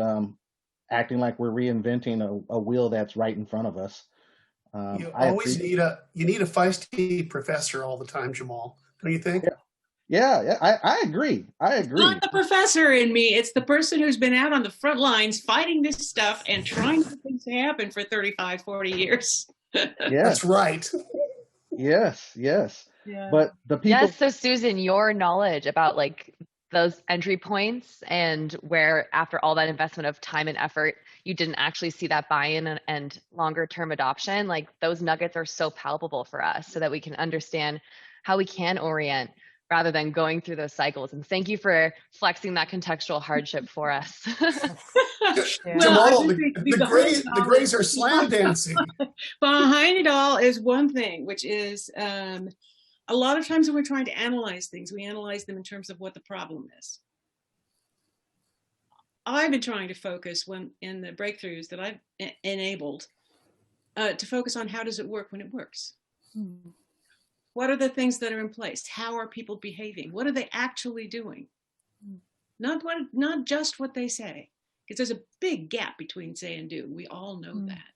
acting like we're reinventing a wheel that's right in front of us. You always need a feisty professor all the time, Jamal. Don't you think? Yeah, I agree. It's not the professor in me. It's the person who's been out on the front lines fighting this stuff and trying for things to happen for 35, 40 years. Yes. That's right. Yes. Yeah. But the people, Yes, so Susan, your knowledge about like those entry points and where after all that investment of time and effort, you didn't actually see that buy-in and longer term adoption, like those nuggets are so palpable for us so that we can understand how we can orient rather than going through those cycles. And thank you for flexing that contextual hardship for us. Yeah. Jamal, I think the Grays are slam dancing. Behind it all is one thing, which is a lot of times when we're trying to analyze things, we analyze them in terms of what the problem is. I've been trying to focus when in the breakthroughs that I've enabled to focus on how does it work when it works. What are the things that are in place? How are people behaving? What are they actually doing? Not just what they say, because there's a big gap between say and do. We all know that,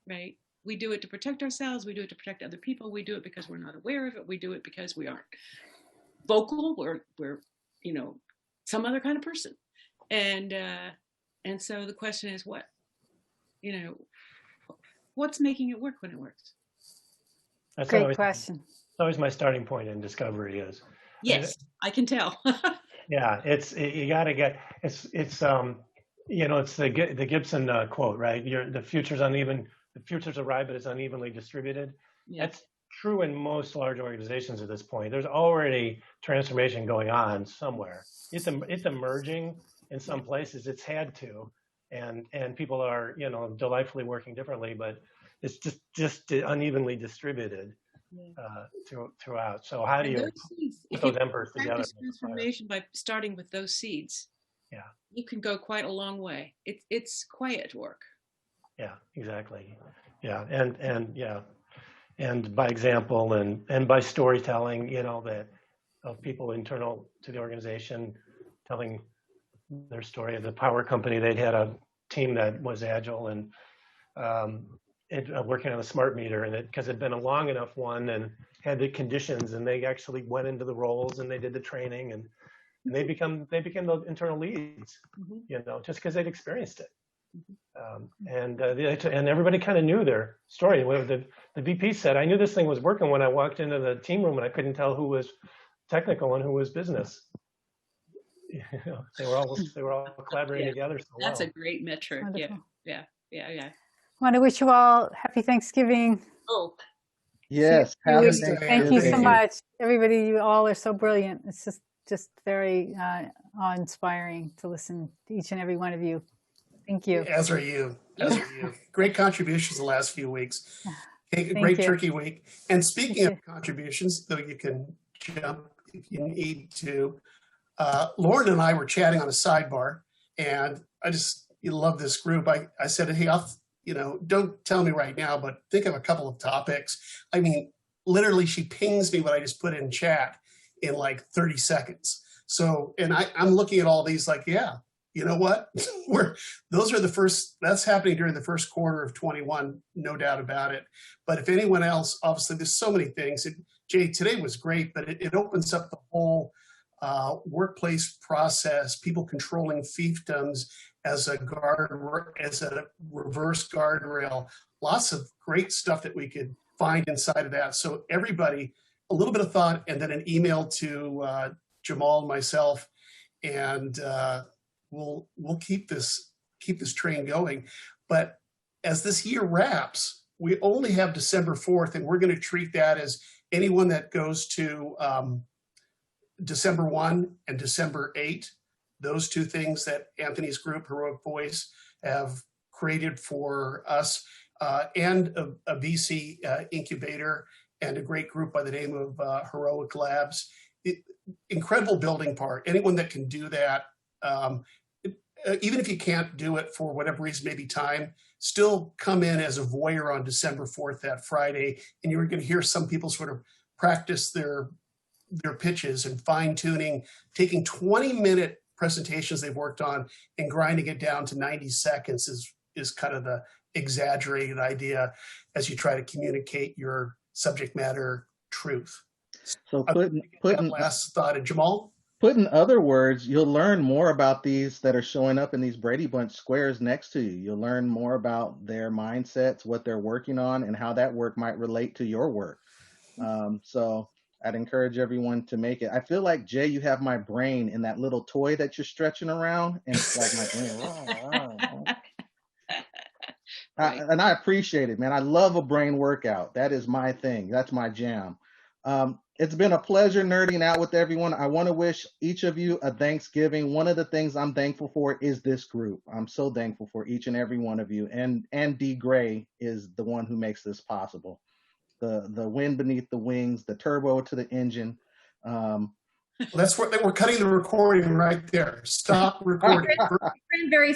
right? We do it to protect ourselves. We do it to protect other people. We do it because we're not aware of it. We do it because we aren't vocal. We're some other kind of person. And so the question is what's making it work when it works? That's Great question. It's always my starting point in discovery is. Yes, I can tell. Yeah, you got to get it's the Gibson quote, right? The future's uneven. The future's arrived, but it's unevenly distributed. Yeah. That's true in most large organizations at this point. There's already transformation going on somewhere. It's emerging in some places. It's had to, and people are delightfully working differently, but it's just unevenly distributed throughout. So how do you put those embers together? Transformation by starting with those seeds. Yeah, you can go quite a long way. It's quiet work. Yeah, exactly. Yeah, and by example and by storytelling, that of people internal to the organization telling their story of the power company. They'd had a team that was agile and working on a smart meter, and because it'd been a long enough one and had the conditions, and they actually went into the roles and they did the training and they became the internal leads, just because they'd experienced it. And everybody kind of knew their story. The VP said, "I knew this thing was working when I walked into the team room, and I couldn't tell who was technical and who was business." They were all collaborating together. So that's a great metric. Wonderful. Yeah. I want to wish you all happy Thanksgiving. Oh, yes, happy Thanksgiving. Thank you so much, everybody. You all are so brilliant. It's just very awe-inspiring to listen to each and every one of you. Thank you. As are you. Great contributions the last few weeks. Great turkey week. And speaking of contributions, though you can jump if you need to, Lauren and I were chatting on a sidebar, and you love this group. I said, hey, don't tell me right now, but think of a couple of topics. I mean, literally she pings me what I just put in chat in like 30 seconds. So, and I'm looking at all these like, yeah, you know what? That's happening during the first quarter of 21, no doubt about it. But if anyone else, obviously there's so many things. Jay, today was great, but it opens up the whole workplace process, people controlling fiefdoms as a reverse guardrail. Lots of great stuff that we could find inside of that. So everybody, a little bit of thought, and then an email to Jamal and myself, and we'll keep this train going. But as this year wraps, we only have December 4th, and we're going to treat that as anyone that goes to December 1 and December 8, those two things that Anthony's group, Heroic Voice, have created for us, and a VC incubator and a great group by the name of Heroic Labs. Incredible building part. Anyone that can do that, even if you can't do it for whatever reason, maybe time, still come in as a voyeur on December 4th, that Friday, and you're going to hear some people sort of practice their pitches and fine-tuning, taking 20-minute presentations they've worked on and grinding it down to 90 seconds is kind of the exaggerated idea as you try to communicate your subject matter truth. So putting last thought, and Jamal? Put in other words, you'll learn more about these that are showing up in these Brady Bunch squares next to you. You'll learn more about their mindsets, what they're working on, and how that work might relate to your work. So I'd encourage everyone to make it. I feel like, Jay, you have my brain in that little toy that you're stretching around, and it's like my brain. And I appreciate it, man. I love a brain workout. That is my thing. That's my jam. It's been a pleasure nerding out with everyone. I want to wish each of you a Thanksgiving. One of the things I'm thankful for is this group. I'm so thankful for each and every one of you. And D. Gray is the one who makes this possible. The wind beneath the wings, the turbo to the engine. That's what we're cutting the recording right there. Stop recording. Very